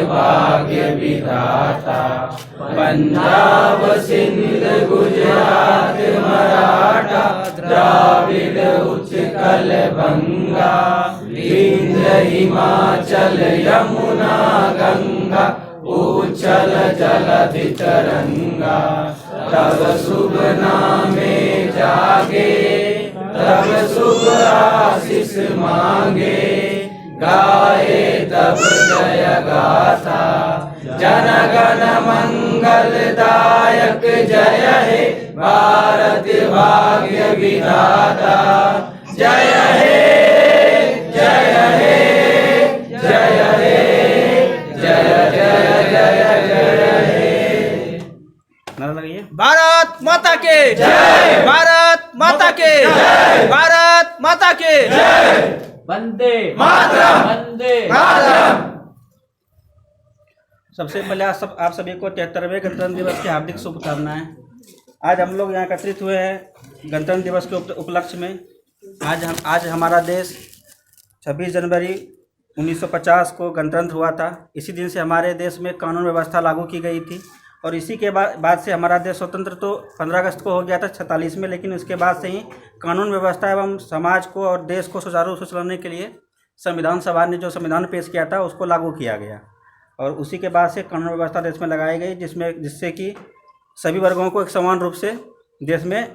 भाग्य विधाता। पंजाब सिंध गुजरात मराठा द्राविड़ उत्कल बंगा। विंध्य हिमाचल यमुना गंगा उच्चल जलधि तरंगा। तब शुभ नामे जागे तब शुभ आशीष मांगे। गाए तब जय गाथा जन गण मंगलदायक। जय हे भारत भाग्य विधाता। जय हे जय हे जय हे जय जय जय जय हे। नारा लगाइए। भारत माता के जय। भारत माता के जय। भारत माता के जय। वंदे मातरम। वंदे मातरम। सबसे पहले आप सभी को 73वें गणतंत्र दिवस की हार्दिक शुभकामनाएं। आज हम लोग यहाँ एकत्रित हुए हैं गणतंत्र दिवस के उपलक्ष्य में। आज हमारा देश 26 जनवरी 1950 को गणतंत्र हुआ था। इसी दिन से हमारे देश में कानून व्यवस्था लागू की गई थी और इसी के बाद से हमारा देश स्वतंत्र तो 15 अगस्त को हो गया था 46 में, लेकिन उसके बाद से ही कानून व्यवस्था एवं समाज को और देश को सुचारू रूप से चलाने के लिए संविधान सभा ने जो संविधान पेश किया था उसको लागू किया गया और उसी के बाद से कानून व्यवस्था देश में लगाई गई, जिससे कि सभी वर्गों को एक समान रूप से देश में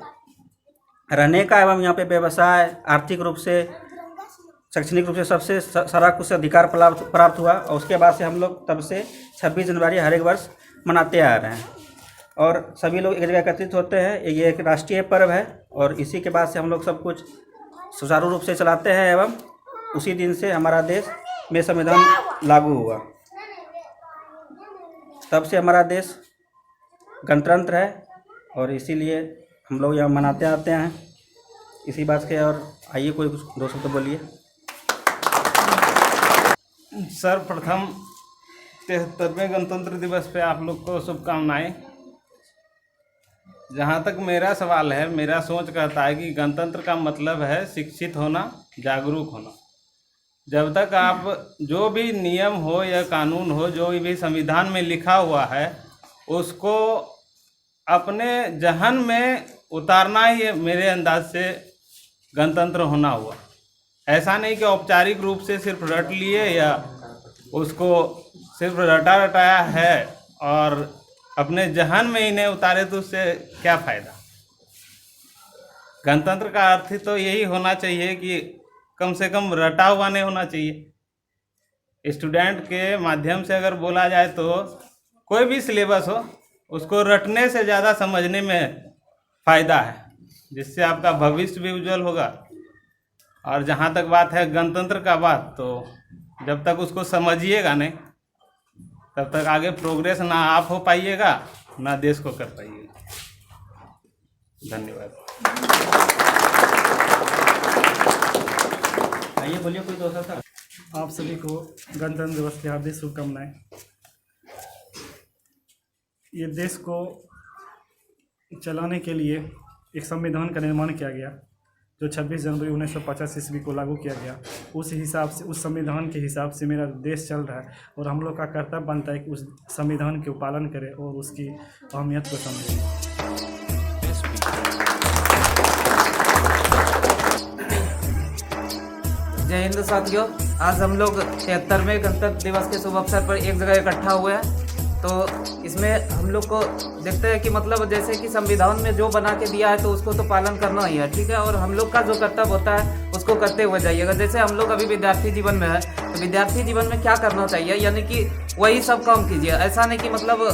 रहने का एवं यहाँ पे व्यवसाय, आर्थिक रूप से, शैक्षणिक रूप से सबसे सारा कुछ अधिकार प्राप्त हुआ। और उसके बाद से हम लोग तब से 26 जनवरी हर एक वर्ष मनाते आ रहे हैं और सभी लोग एक जगह एकत्रित होते हैं। ये एक राष्ट्रीय पर्व है और इसी के बाद से हम लोग सब कुछ सुचारू रूप से चलाते हैं एवं उसी दिन से हमारा देश में संविधान लागू हुआ। तब से हमारा देश गणतंत्र है और इसीलिए हम लोग यहाँ मनाते आते हैं इसी बात के। और आइए कोई कुछ दो शब्द बोलिए। सर्वप्रथम 73वें गणतंत्र दिवस पे आप लोग को शुभकामनाएं। जहाँ तक मेरा सवाल है, मेरा सोच कहता है कि गणतंत्र का मतलब है शिक्षित होना, जागरूक होना। जब तक आप जो भी नियम हो या कानून हो, जो भी संविधान में लिखा हुआ है, उसको अपने जहन में उतारना ही मेरे अंदाज से गणतंत्र होना हुआ। ऐसा नहीं कि औपचारिक रूप से सिर्फ रट लिए या उसको सिर्फ रटाया है और अपने जहन में ही नहीं उतारे तो उससे क्या फ़ायदा। गणतंत्र का अर्थ तो यही होना चाहिए कि कम से कम रटा हुआ नहीं होना चाहिए। स्टूडेंट के माध्यम से अगर बोला जाए तो कोई भी सिलेबस हो, उसको रटने से ज़्यादा समझने में फ़ायदा है, जिससे आपका भविष्य भी उज्जवल होगा। और जहाँ तक बात है गणतंत्र का बात, तो जब तक उसको समझिएगा नहीं तब तक आगे प्रोग्रेस ना आप हो पाइएगा ना देश को कर पाइएगा। धन्यवाद। आइए बोलिए कोई दूसरा था। आप सभी को गणतंत्र दिवस की हार्दिक शुभकामनाएं। ये देश को चलाने के लिए एक संविधान का निर्माण किया गया जो 26 जनवरी 1950 ईस्वी को लागू किया गया। उस हिसाब से, उस संविधान के हिसाब से मेरा देश चल रहा है और हम लोग का कर्तव्य बनता है कि उस संविधान के पालन करें और उसकी अहमियत को समझें। जय हिंद साथियों। आज हम लोग 73वें गणतंत्र दिवस के शुभ अवसर पर एक जगह इकट्ठा हुए हैं। तो इसमें हम लोग को देखते हैं कि मतलब जैसे कि संविधान में जो बना के दिया है तो उसको तो पालन करना ही है, ठीक है। और हम लोग का जो कर्तव्य होता है उसको करते हुए जाइएगा। जैसे हम लोग अभी विद्यार्थी जीवन में है तो विद्यार्थी जीवन में क्या करना चाहिए, यानी कि वही सब काम कीजिए। ऐसा नहीं कि मतलब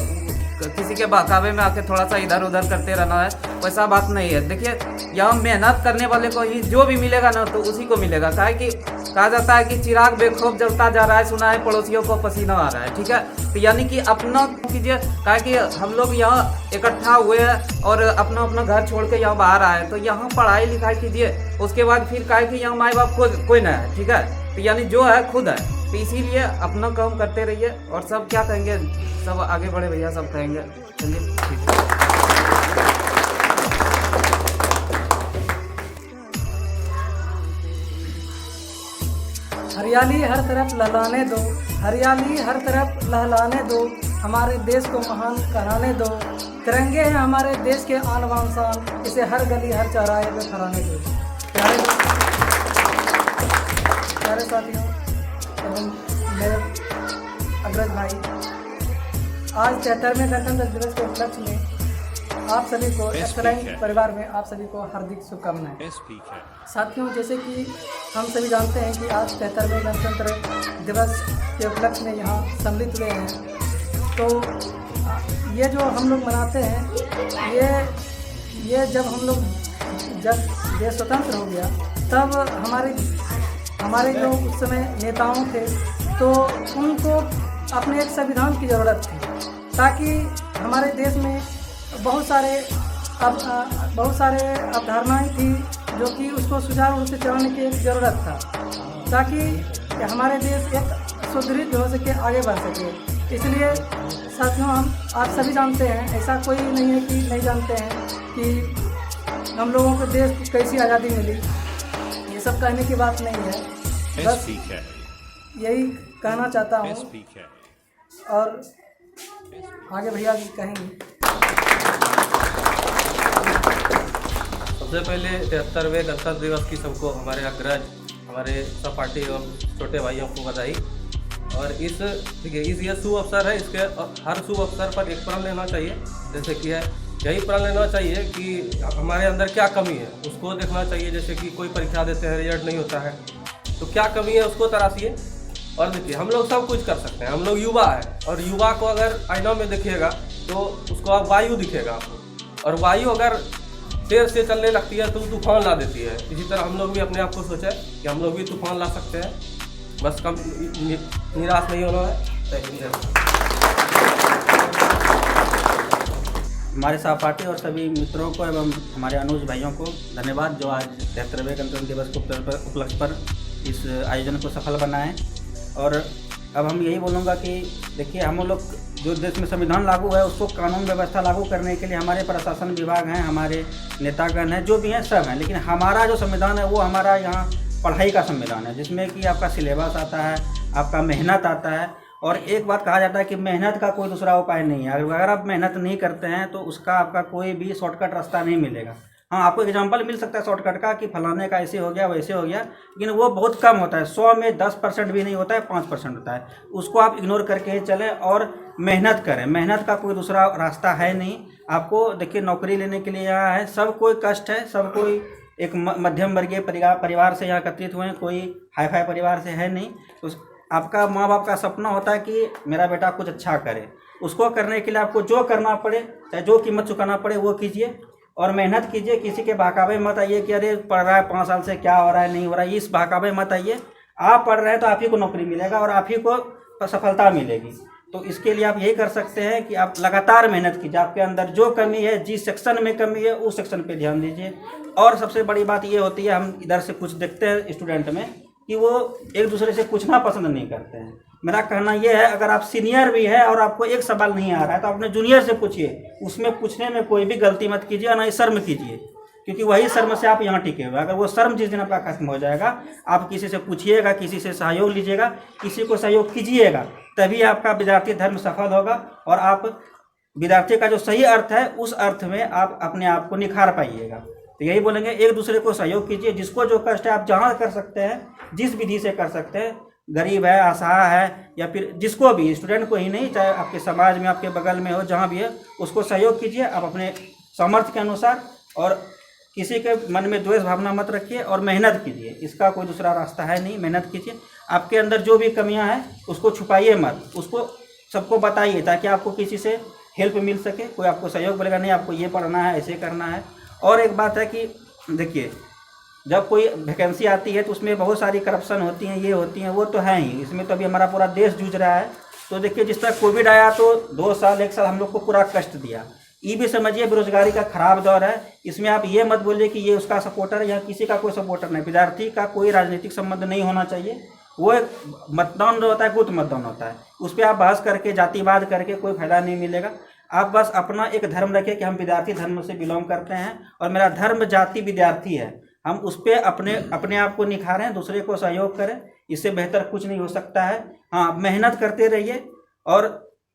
किसी के बहकावे में आके थोड़ा सा इधर उधर करते रहना है, वैसा बात नहीं है। देखिए यहाँ मेहनत करने वाले को ही जो भी मिलेगा ना तो उसी को मिलेगा। काहे कि कहा जाता है कि चिराग बेखौफ जलता जा रहा है, सुना है पड़ोसियों को पसीना आ रहा है, ठीक है। तो यानी कि अपना कीजिए। काहे कि हम लोग यहाँ इकट्ठा हुए हैं और अपना अपना घर छोड़ के यहाँ बाहर आए, तो यहाँ पढ़ाई लिखाई कीजिए। उसके बाद फिर काहे कि यहाँ माँ बाप कोई ना है, ठीक है। तो यानी जो है खुद है, तो इसीलिए अपना काम करते रहिए। और सब क्या कहेंगे, सब आगे बढ़े भैया, सब कहेंगे। चलिए ठीक है। हर हरियाली हर तरफ लहलाने दो, हरियाली हर तरफ लहलाने दो, हमारे देश को महान कराने दो। तिरंगे हैं हमारे देश के आन बान शान, इसे हर गली हर चौराहे पे फहराने दो। प्यारे साथियों एवं मेरे अग्रज भाई, आज 73वें गणतंत्र दिवस के उपलक्ष्य में आप सभी को एक्सलेंट परिवार में आप सभी को हार्दिक शुभकामनाएं। साथियों, जैसे कि हम सभी जानते हैं कि आज 73वें गणतंत्र दिवस के उपलक्ष्य में यहाँ सम्मिलित हुए हैं, तो ये जो हम लोग मनाते हैं, ये जब देश स्वतंत्र हो गया तब हमारे जो उस समय नेताओं थे तो उनको अपने एक संविधान की ज़रूरत थी, ताकि हमारे देश में बहुत सारे अवधारणाएँ थी जो कि उसको सुचारू रूप से चलाने की एक ज़रूरत था, ताकि हमारे देश एक सुदृढ़ हो सके, आगे बढ़ सके। इसलिए साथियों, आप सभी जानते हैं, ऐसा कोई नहीं है कि नहीं जानते हैं कि हम लोगों को देश को कैसी आज़ादी मिली। ये सब कहने की बात नहीं है, बस यही कहना चाहता हूँ और आगे भैया भी कहेंगे। सबसे पहले 73वें गणतंत्र दिवस की सबको हमारे अग्रज, हमारे सहपाठी एवं छोटे भाइयों को बधाई। और इस ये शुभ अवसर है, इसके हर शुभ अवसर पर एक प्रण लेना चाहिए, जैसे कि है यही प्रण लेना चाहिए कि हमारे अंदर क्या कमी है उसको देखना चाहिए। जैसे कि कोई परीक्षा देते हैं, रिजल्ट नहीं होता है, तो क्या कमी है उसको तराशिए। और देखिए, हम लोग सब कुछ कर सकते हैं, हम लोग युवा है, और युवा को अगर आईना में देखिएगा तो उसको आप वायु दिखेगा आपको, और वायु अगर तेज से चलने लगती है तो तूफान ला देती है। इसी तरह हम लोग भी अपने आप को सोचें कि हम लोग भी तूफान ला सकते हैं, बस कम निराश नहीं होना है। हमारे सहपाठी और सभी मित्रों को एवं हमारे अनुज भाइयों को धन्यवाद, जो आज 73वें गणतंत्र दिवस के उपलक्ष्य पर इस आयोजन को सफल बनाएं। और अब हम यही बोलूँगा कि देखिए, हम लोग जो देश में संविधान लागू है उसको कानून व्यवस्था लागू करने के लिए हमारे प्रशासन विभाग हैं, हमारे नेतागण हैं, जो भी हैं सब हैं, लेकिन हमारा जो संविधान है वो हमारा यहाँ पढ़ाई का संविधान है, जिसमें कि आपका सिलेबस आता है, आपका मेहनत आता है। और एक बात कहा जाता है कि मेहनत का कोई दूसरा उपाय नहीं है। अगर आप मेहनत नहीं करते हैं तो उसका आपका कोई भी शॉर्टकट रास्ता नहीं मिलेगा। हाँ, आपको एग्जांपल मिल सकता है शॉर्टकट का कि फलाने का ऐसे हो गया वैसे हो गया, लेकिन वो बहुत कम होता है। 100 में 10% भी नहीं होता है, 5% होता है। उसको आप इग्नोर करके ही चलें और मेहनत करें। मेहनत का कोई दूसरा रास्ता है नहीं। आपको देखिए, नौकरी लेने के लिए यहाँ है, सब कोई कष्ट है, सब कोई एक मध्यम वर्गीय परिवार से यहाँ एकत्रित हुए हैं, कोई हाई फाई परिवार से है नहीं। तो आपका माँ बाप का सपना होता है कि मेरा बेटा कुछ अच्छा करे। उसको करने के लिए आपको जो करना पड़े, चाहे जो कीमत चुकाना पड़े, वो कीजिए और मेहनत कीजिए। किसी के बहकावे मत आइए कि अरे पढ़ रहा है 5 साल से क्या हो रहा है, नहीं हो रहा है, इस बहकावे मत आइए। आप पढ़ रहे हैं तो आप ही को नौकरी मिलेगा और आप ही को सफलता मिलेगी। तो इसके लिए आप यही कर सकते हैं कि आप लगातार मेहनत कीजिए। आपके अंदर जो कमी है, जिस सेक्शन में कमी है, उस सेक्शन पे ध्यान दीजिए। और सबसे बड़ी बात ये होती है, हम इधर से कुछ देखते हैं स्टूडेंट में कि वो एक दूसरे से पूछना पसंद नहीं करते हैं। मेरा कहना ये है, अगर आप सीनियर भी है और आपको एक सवाल नहीं आ रहा है तो अपने जूनियर से पूछिए। उसमें पूछने में कोई भी गलती मत कीजिए, ना ही शर्म कीजिए, क्योंकि वही शर्म से आप यहाँ टिके हुए। अगर वो शर्म जिस दिन आपका खत्म हो जाएगा, आप किसी से पूछिएगा, किसी से सहयोग लीजिएगा, किसी को सहयोग कीजिएगा, तभी आपका विद्यार्थी धर्म सफल होगा और आप विद्यार्थी का जो सही अर्थ है उस अर्थ में आप अपने आप को निखार पाइएगा। तो यही बोलेंगे, एक दूसरे को सहयोग कीजिए। जिसको जो कष्ट है आप जहाँ कर सकते हैं, जिस विधि से कर सकते हैं, गरीब है, असहाय है, या फिर जिसको भी, स्टूडेंट को ही नहीं, चाहे आपके समाज में, आपके बगल में हो, जहाँ भी है, उसको सहयोग कीजिए आप अपने सामर्थ्य के अनुसार। और किसी के मन में द्वेष भावना मत रखिए और मेहनत कीजिए। इसका कोई दूसरा रास्ता है नहीं, मेहनत कीजिए। आपके अंदर जो भी कमियां हैं उसको छुपाइए मत, उसको सबको बताइए, ताकि आपको किसी से हेल्प मिल सके। कोई आपको सहयोग बोलेगा नहीं आपको ये पढ़ना है, ऐसे करना है। और एक बात है कि देखिए, जब कोई वैकेंसी आती है तो उसमें बहुत सारी करप्शन होती हैं, ये होती हैं, वो तो है ही। इसमें तो अभी हमारा पूरा देश जूझ रहा है। तो देखिए, जिस तरह कोविड आया तो 2 साल 1 साल हम लोग को पूरा कष्ट दिया। ये भी समझिए बेरोजगारी का खराब दौर है। इसमें आप ये मत बोलिए कि ये उसका सपोर्टर है या किसी का कोई सपोर्टर नहीं। विद्यार्थी का कोई राजनीतिक संबंध नहीं होना चाहिए। वो एक मतदान जो होता है, गुप्त मतदान होता है, उस पर आप बहस करके, जातिवाद करके कोई फायदा नहीं मिलेगा। आप बस अपना एक धर्म रखें कि हम विद्यार्थी धर्म से बिलोंग करते हैं और मेरा धर्म जाति विद्यार्थी है। हम उस पर अपने आप को निखारें, दूसरे को सहयोग करें। इससे बेहतर कुछ नहीं हो सकता है। हाँ, मेहनत करते रहिए और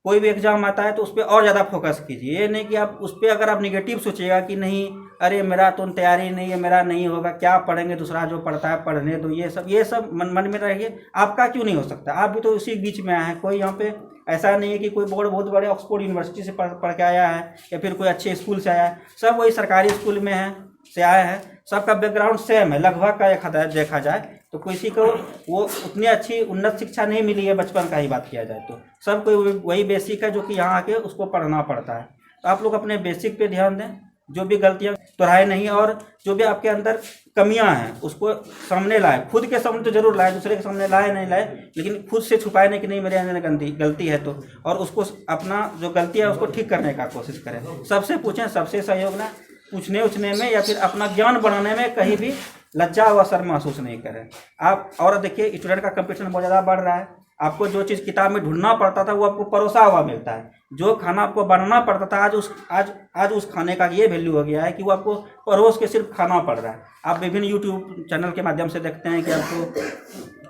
कोई भी एग्ज़ाम आता है तो उस पर और ज़्यादा फोकस कीजिए। ये नहीं कि आप उस पर अगर आप निगेटिव सोचिएगा कि नहीं अरे मेरा तो तैयारी नहीं है, मेरा नहीं होगा, क्या पढ़ेंगे, दूसरा जो पढ़ता है पढ़ने दो, ये सब मन में रहिए। आपका क्यों नहीं हो सकता? आप भी तो उसी बीच में आए हैं। कोई यहाँ पे ऐसा नहीं है कि कोई बहुत बड़े ऑक्सफोर्ड यूनिवर्सिटी से पढ़ के आया है या फिर कोई अच्छे स्कूल से आया है। सब वही सरकारी स्कूल में है से आए हैं, सबका बैकग्राउंड सेम है लगभग का देखा जाए तो किसी को वो उतनी अच्छी उन्नत शिक्षा नहीं मिली है बचपन का ही बात किया जाए तो सब कोई वही बेसिक है जो कि यहाँ आके उसको पढ़ना पड़ता है। तो आप लोग अपने बेसिक पे ध्यान दें, जो भी गलतियाँ दोहराए नहीं और जो भी आपके अंदर कमियां हैं उसको सामने लाए। खुद के सामने तो जरूर लाए, दूसरे के सामने लाए नहीं लाए, लेकिन खुद से छुपाए नहीं कि नहीं मेरे अंदर गलती है तो, और उसको अपना जो गलती है उसको ठीक करने का कोशिश करें। सबसे पूछें, सबसे सहयोग लें, पूछने में या फिर अपना ज्ञान बढ़ाने में कहीं भी लज्जा व शर्म महसूस नहीं करें आप। और देखिए स्टूडेंट का कंपटीशन बहुत ज़्यादा बढ़ रहा है। आपको जो चीज़ किताब में ढूंढना पड़ता था वो आपको परोसा हुआ मिलता है। जो खाना आपको बनाना पड़ता था आज उस खाने का ये वैल्यू हो गया है कि वो आपको परोस के सिर्फ खाना पड़ रहा है। आप विभिन्न यूट्यूब चैनल के माध्यम से देखते हैं कि आपको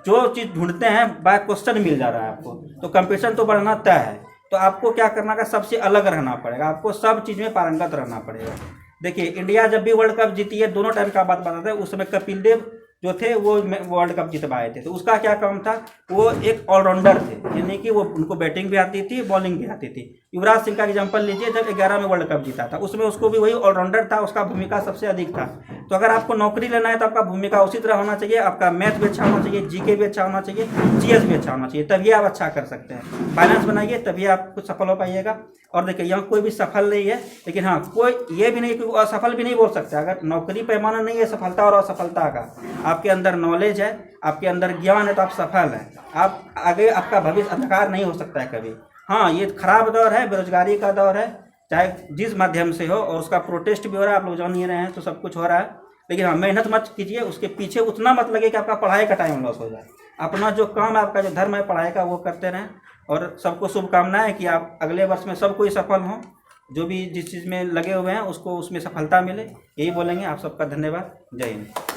जो चीज़ ढूंढते हैं बाय क्वेश्चन मिल जा रहा है आपको। तो कंपटीशन तो बढ़ना तय है, तो आपको क्या करना का सबसे अलग रहना पड़ेगा, आपको सब चीज़ में पारंगत रहना पड़ेगा। देखिए इंडिया जब भी वर्ल्ड कप जीती है, दोनों टाइम का बात बताते हैं, उस समय कपिल देव जो थे वो वर्ल्ड कप जितवाए थे। तो उसका क्या काम था, वो एक ऑलराउंडर थे, यानी कि वो उनको बैटिंग भी आती थी, बॉलिंग भी आती थी। युवराज सिंह का एग्जांपल लीजिए, जब 11 में वर्ल्ड कप जीता था उसमें उसको भी वही ऑलराउंडर था, उसका भूमिका सबसे अधिक था। तो अगर आपको नौकरी लेना है तो आपका भूमिका उसी तरह होना चाहिए, आपका मैथ भी अच्छा होना चाहिए, जीके भी अच्छा होना चाहिए, जीएस भी अच्छा होना चाहिए, तभी आप अच्छा कर सकते हैं। बैलेंस बनाइए तभी आप कुछ सफल हो पाइएगा। और देखिए यहाँ कोई भी सफल नहीं है, लेकिन हाँ कोई ये भी नहीं कि असफल भी नहीं बोल सकता। अगर नौकरी पैमाना नहीं है सफलता और असफलता का, आपके अंदर नॉलेज है, आपके अंदर ज्ञान है तो आप सफल हैं। आप आगे आपका भविष्य अंधकार नहीं हो सकता है कभी। हाँ ये खराब दौर है, बेरोजगारी का दौर है, चाहे जिस माध्यम से हो, और उसका प्रोटेस्ट भी हो रहा है, आप लोग जान ही रहे हैं, तो सब कुछ हो रहा है। लेकिन हाँ मेहनत मत कीजिए, उसके पीछे उतना मत लगे कि आपका पढ़ाई का टाइम लॉस हो जाए। अपना जो काम है, आपका जो धर्म है पढ़ाई का, वो करते रहें। और सबको शुभकामनाएं कि आप अगले वर्ष में सब कोई सफल हों, जो भी जिस चीज़ में लगे हुए हैं उसको उसमें सफलता मिले, यही बोलेंगे। आप सबका धन्यवाद। जय हिंद।